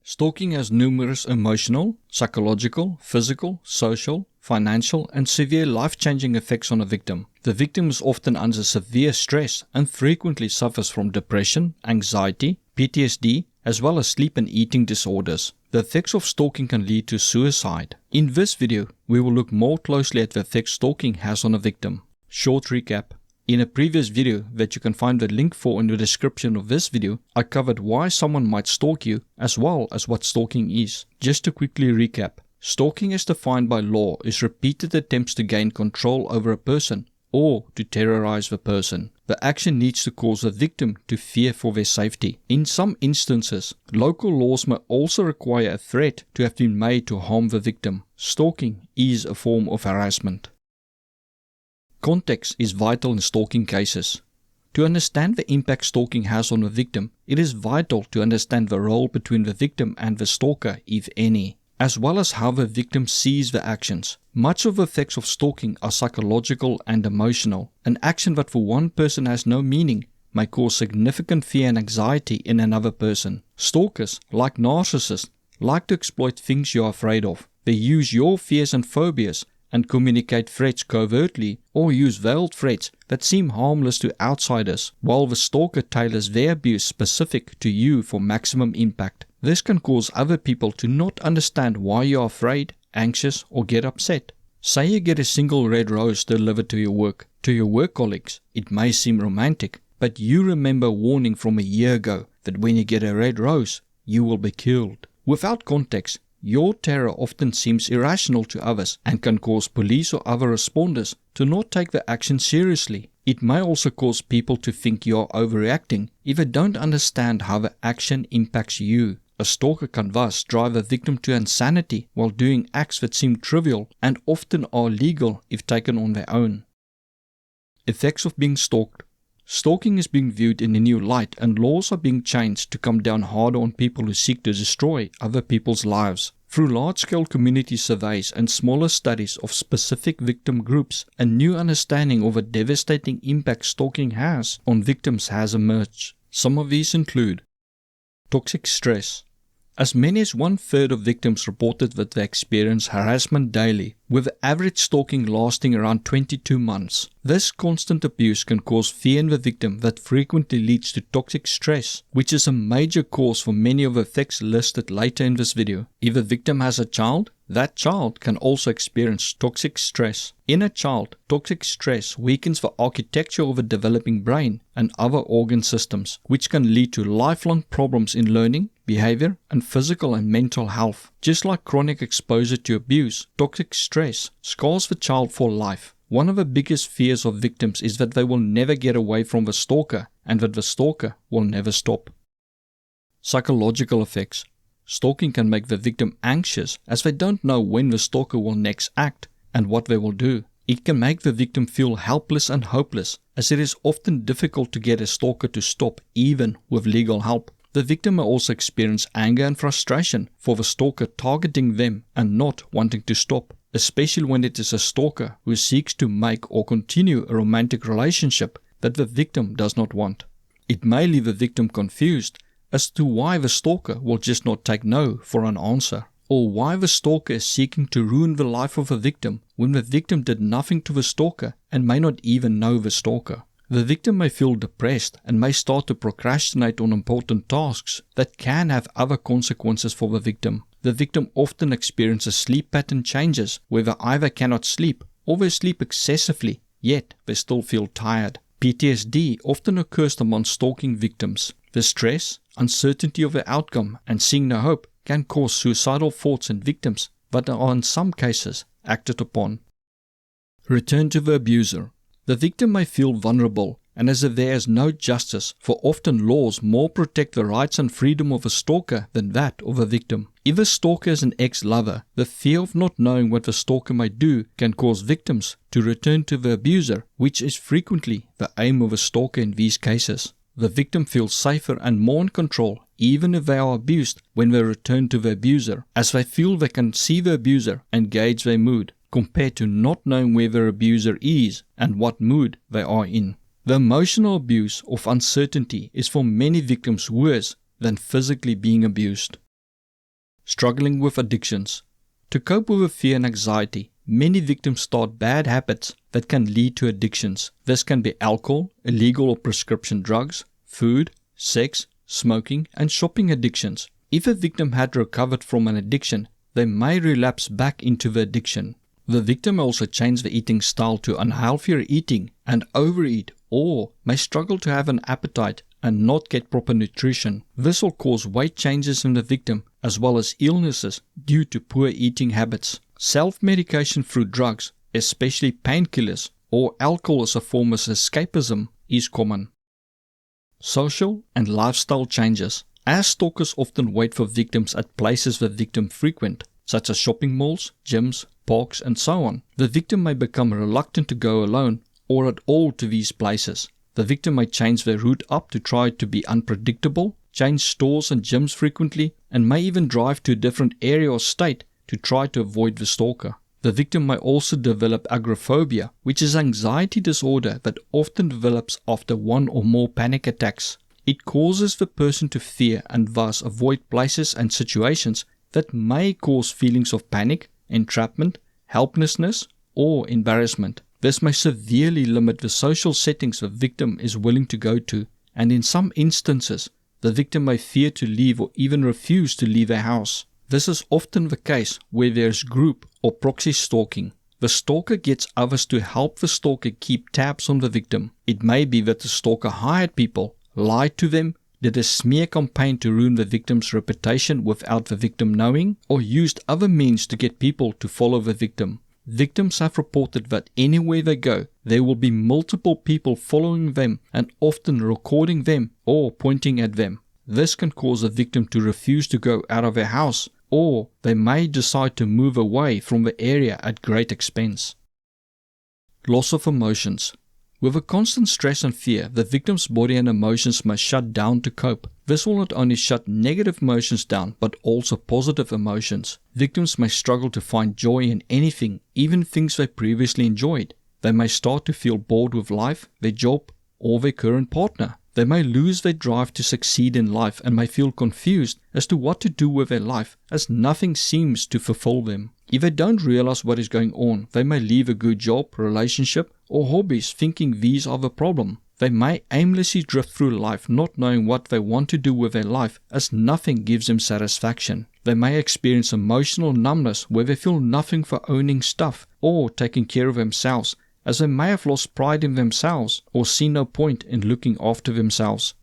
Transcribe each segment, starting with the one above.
Stalking has numerous emotional, psychological, physical, social, financial, and severe life-changing effects on a victim. The victim is often under severe stress and frequently suffers from depression, anxiety, PTSD, as well as sleep and eating disorders. The effects of stalking can lead to suicide. In this video, we will look more closely at the effects stalking has on a victim. Short recap. In a previous video that you can find the link for in the description of this video, I covered why someone might stalk you as well as what stalking is. Just to quickly recap, stalking as defined by law is repeated attempts to gain control over a person or to terrorize the person. The action needs to cause the victim to fear for their safety. In some instances, local laws may also require a threat to have been made to harm the victim. Stalking is a form of harassment. Context is vital in stalking cases. To understand the impact stalking has on the victim, it is vital to understand the role between the victim and the stalker, if any, as well as how the victim sees the actions. Much of the effects of stalking are psychological and emotional. An action that for one person has no meaning may cause significant fear and anxiety in another person. Stalkers, like narcissists, like to exploit things you are afraid of. They use your fears and phobias and communicate threats covertly or use veiled threats that seem harmless to outsiders, while the stalker tailors their abuse specific to you for maximum impact. This can cause other people to not understand why you are afraid, anxious, or get upset. Say you get a single red rose delivered to your work. To your work colleagues, it may seem romantic, but you remember a warning from a year ago that when you get a red rose, you will be killed. Without context, your terror often seems irrational to others and can cause police or other responders to not take the action seriously. It may also cause people to think you are overreacting if they don't understand how the action impacts you. A stalker can thus drive a victim to insanity while doing acts that seem trivial and often are legal if taken on their own. Effects of being stalked. Stalking is being viewed in a new light, and laws are being changed to come down harder on people who seek to destroy other people's lives. Through large-scale community surveys and smaller studies of specific victim groups, a new understanding of a devastating impact stalking has on victims has emerged. Some of these include toxic stress. As many as 1/3 of victims reported that they experience harassment daily, with the average stalking lasting around 22 months. This constant abuse can cause fear in the victim that frequently leads to toxic stress, which is a major cause for many of the effects listed later in this video. If a victim has a child, that child can also experience toxic stress. In a child, toxic stress weakens the architecture of a developing brain and other organ systems, which can lead to lifelong problems in learning, behavior, and physical and mental health. Just like chronic exposure to abuse, toxic stress scars the child for life. One of the biggest fears of victims is that they will never get away from the stalker and that the stalker will never stop. Psychological effects. Stalking can make the victim anxious as they don't know when the stalker will next act and what they will do. It can make the victim feel helpless and hopeless, as it is often difficult to get a stalker to stop even with legal help. The victim may also experience anger and frustration for the stalker targeting them and not wanting to stop, especially when it is a stalker who seeks to make or continue a romantic relationship that the victim does not want. It may leave the victim confused as to why the stalker will just not take no for an answer, or why the stalker is seeking to ruin the life of a victim when the victim did nothing to the stalker and may not even know the stalker. The victim may feel depressed and may start to procrastinate on important tasks that can have other consequences for the victim. The victim often experiences sleep pattern changes where they either cannot sleep or they sleep excessively, yet they still feel tired. PTSD often occurs among stalking victims. The stress, uncertainty of the outcome, and seeing no hope can cause suicidal thoughts in victims that are in some cases acted upon. Return to the abuser. The victim may feel vulnerable and as if there is no justice, for often laws more protect the rights and freedom of a stalker than that of a victim. If a stalker is an ex-lover, the fear of not knowing what the stalker might do can cause victims to return to the abuser, which is frequently the aim of a stalker in these cases. The victim feels safer and more in control even if they are abused when they return to the abuser, as they feel they can see the abuser and gauge their mood, compared to not knowing where their abuser is and what mood they are in. The emotional abuse of uncertainty is for many victims worse than physically being abused. struggling with addictions. To cope with fear and anxiety, many victims start bad habits that can lead to addictions. This can be alcohol, illegal or prescription drugs, food, sex, smoking, and shopping addictions. If a victim had recovered from an addiction, they may relapse back into the addiction. The victim may also change the eating style to unhealthier eating and overeat, or may struggle to have an appetite and not get proper nutrition. This will cause weight changes in the victim as well as illnesses due to poor eating habits. Self-medication through drugs, especially painkillers or alcohol as a form of escapism, is common. Social and lifestyle changes. As stalkers often wait for victims at places the victim frequent, such as shopping malls, gyms, parks, and so on, the victim may become reluctant to go alone or at all to these places. The victim may change their route up to try to be unpredictable, change stores and gyms frequently, and may even drive to a different area or state to try to avoid the stalker. The victim may also develop agoraphobia, which is anxiety disorder that often develops after one or more panic attacks. It causes the person to fear and thus avoid places and situations that may cause feelings of panic, entrapment, helplessness, or embarrassment. This may severely limit the social settings the victim is willing to go to, and in some instances, the victim may fear to leave or even refuse to leave a house. This is often the case where there is group or proxy stalking. The stalker gets others to help the stalker keep tabs on the victim. It may be that the stalker hired people, lied to them, did a smear campaign to ruin the victim's reputation without the victim knowing, or used other means to get people to follow the victim. Victims have reported that anywhere they go, there will be multiple people following them and often recording them or pointing at them. This can cause a victim to refuse to go out of their house, or they may decide to move away from the area at great expense. Loss of emotions. With a constant stress and fear, the victim's body and emotions must shut down to cope. This will not only shut negative emotions down, but also positive emotions. Victims may struggle to find joy in anything, even things they previously enjoyed. They may start to feel bored with life, their job, or their current partner. They may lose their drive to succeed in life and may feel confused as to what to do with their life, as nothing seems to fulfill them. If they don't realize what is going on, they may leave a good job, relationship, or hobbies thinking these are the problem. They may aimlessly drift through life not knowing what they want to do with their life, as nothing gives them satisfaction. They may experience emotional numbness where they feel nothing for owning stuff or taking care of themselves, as they may have lost pride in themselves or see no point in looking after themselves.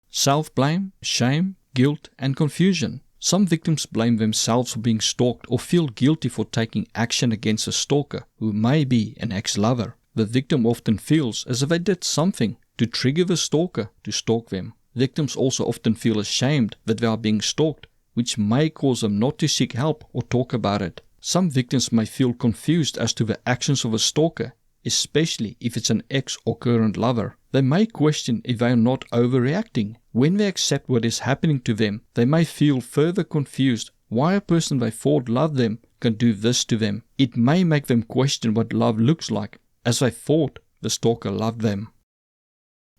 Self-blame, shame, guilt, and confusion. Some victims blame themselves for being stalked or feel guilty for taking action against a stalker who may be an ex-lover. The victim often feels as if they did something to trigger the stalker to stalk them. Victims also often feel ashamed that they are being stalked, which may cause them not to seek help or talk about it. Some victims may feel confused as to the actions of a stalker, especially if it's an ex or current lover. They may question if they are not overreacting. When they accept what is happening to them, they may feel further confused why a person they thought loved them can do this to them. It may make them question what love looks like, as they thought the stalker loved them.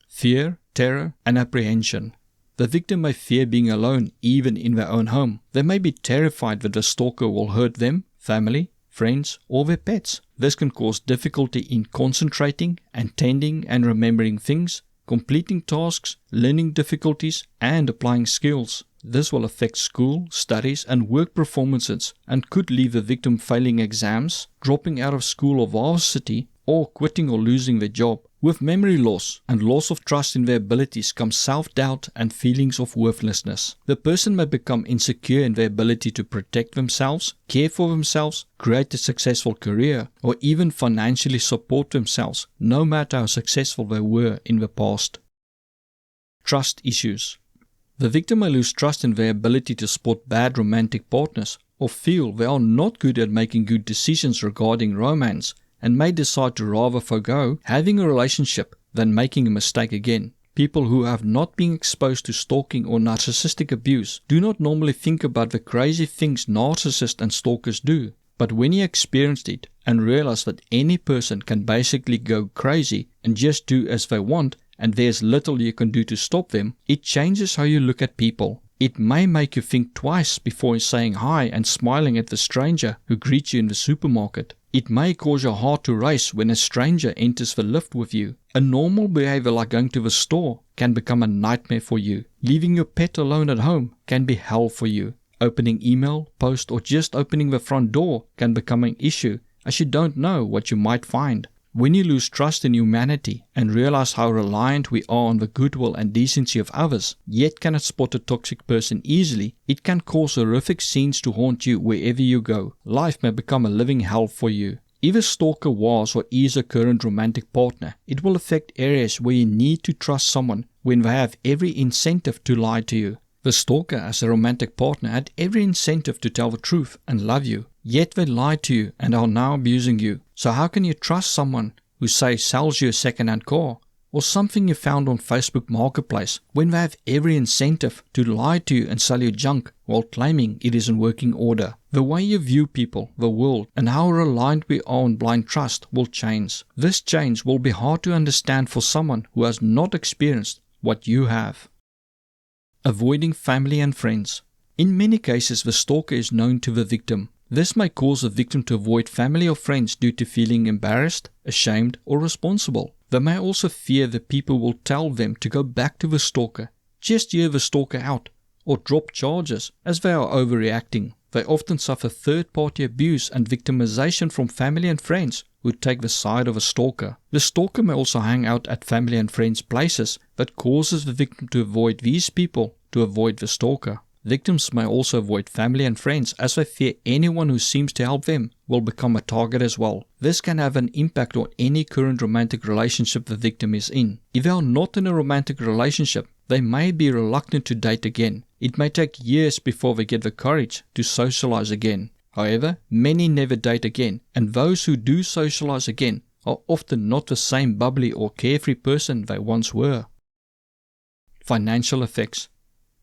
Fear, terror, and apprehension. The victim may fear being alone even in their own home. They may be terrified that the stalker will hurt them, family, friends, or their pets. This can cause difficulty in concentrating, attending and remembering things, completing tasks, learning difficulties, and applying skills. This will affect school, studies, and work performances and could leave the victim failing exams, dropping out of school or varsity, or quitting or losing their job. With memory loss and loss of trust in their abilities comes self-doubt and feelings of worthlessness. The person may become insecure in their ability to protect themselves, care for themselves, create a successful career, or even financially support themselves, no matter how successful they were in the past. Trust issues. The victim may lose trust in their ability to spot bad romantic partners, or feel they are not good at making good decisions regarding romance, and may decide to rather forgo having a relationship than making a mistake again. People who have not been exposed to stalking or narcissistic abuse do not normally think about the crazy things narcissists and stalkers do. But when you experienced it and realize that any person can basically go crazy and just do as they want and there's little you can do to stop them, it changes how you look at people. It may make you think twice before saying hi and smiling at the stranger who greets you in the supermarket. It may cause your heart to race when a stranger enters the lift with you. A normal behavior like going to the store can become a nightmare for you. Leaving your pet alone at home can be hell for you. Opening email, post, or just opening the front door can become an issue, as you don't know what you might find. When you lose trust in humanity and realize how reliant we are on the goodwill and decency of others, yet cannot spot a toxic person easily, it can cause horrific scenes to haunt you wherever you go. Life may become a living hell for you. If a stalker was or is a current romantic partner, it will affect areas where you need to trust someone when they have every incentive to lie to you. The stalker as a romantic partner had every incentive to tell the truth and love you, yet they lied to you and are now abusing you. So how can you trust someone who say sells you a second-hand car or something you found on Facebook Marketplace when they have every incentive to lie to you and sell you junk while claiming it is in working order? The way you view people, the world, and how reliant we are on blind trust will change. This change will be hard to understand for someone who has not experienced what you have. Avoiding family and friends. In many cases, the stalker is known to the victim. This may cause the victim to avoid family or friends due to feeling embarrassed, ashamed, or responsible. They may also fear that people will tell them to go back to the stalker, just hear the stalker out, or drop charges as they are overreacting. They often suffer third-party abuse and victimization from family and friends who take the side of a stalker. The stalker may also hang out at family and friends' places that causes the victim to avoid these people to avoid the stalker. Victims may also avoid family and friends as they fear anyone who seems to help them will become a target as well. This can have an impact on any current romantic relationship the victim is in. If they are not in a romantic relationship, they may be reluctant to date again. It may take years before they get the courage to socialize again. However, many never date again, and those who do socialize again are often not the same bubbly or carefree person they once were. Financial effects.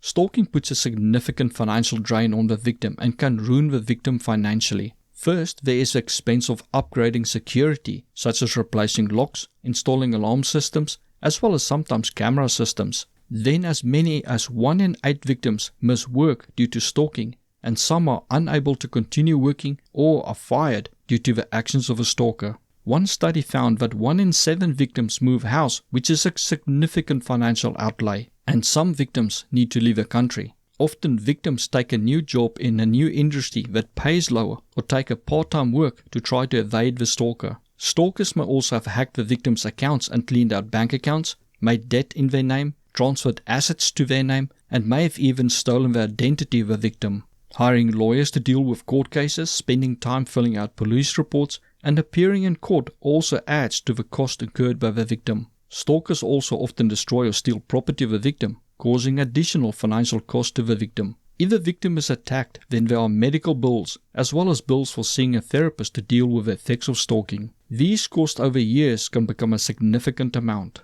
Stalking puts a significant financial drain on the victim and can ruin the victim financially. First, there is the expense of upgrading security, such as replacing locks, installing alarm systems, as well as sometimes camera systems. Then as many as 1 in 8 victims miss work due to stalking, and some are unable to continue working or are fired due to the actions of a stalker. One study found that 1 in 7 victims move house, which is a significant financial outlay, and some victims need to leave the country. Often victims take a new job in a new industry that pays lower or take a part-time work to try to evade the stalker. Stalkers may also have hacked the victim's accounts and cleaned out bank accounts, made debt in their name, transferred assets to their name, and may have even stolen the identity of the victim. Hiring lawyers to deal with court cases, spending time filling out police reports, and appearing in court also adds to the cost incurred by the victim. Stalkers also often destroy or steal property of the victim, causing additional financial cost to the victim. If the victim is attacked, then there are medical bills, as well as bills for seeing a therapist to deal with the effects of stalking. These costs over years can become a significant amount.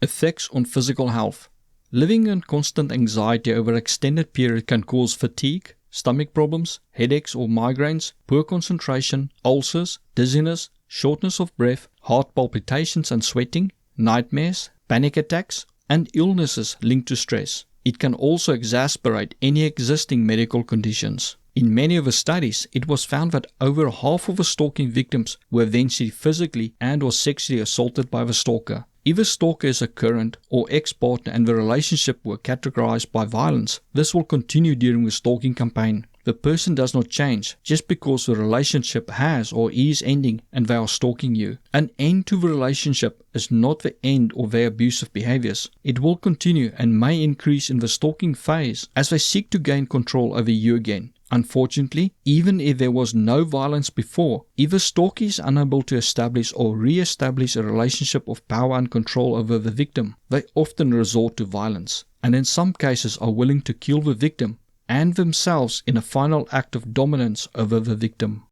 Effects on physical health. Living in constant anxiety over an extended period can cause fatigue, stomach problems, headaches or migraines, poor concentration, ulcers, dizziness, shortness of breath, heart palpitations and sweating, nightmares, panic attacks, and illnesses linked to stress. It can also exacerbate any existing medical conditions. In many of the studies, it was found that over half of the stalking victims were eventually physically and or sexually assaulted by the stalker. If a stalker is a current or ex-partner and the relationship were categorized by violence, this will continue during the stalking campaign. The person does not change just because the relationship has or is ending and they are stalking you. An end to the relationship is not the end of their abusive behaviors. It will continue and may increase in the stalking phase as they seek to gain control over you again. Unfortunately, even if there was no violence before, if a stalker is unable to establish or re-establish a relationship of power and control over the victim, they often resort to violence, and in some cases are willing to kill the victim and themselves in a final act of dominance over the victim.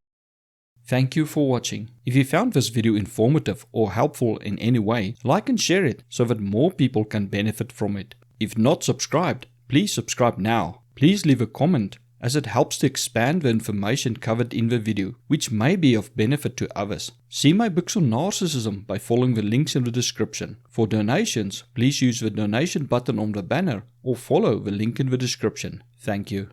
Thank you for watching. If you found this video informative or helpful in any way, like and share it so that more people can benefit from it. If not subscribed, please subscribe now. Please leave a comment as it helps to expand the information covered in the video, which may be of benefit to others. See my books on narcissism by following the links in the description. For donations, please use the donation button on the banner or follow the link in the description. Thank you.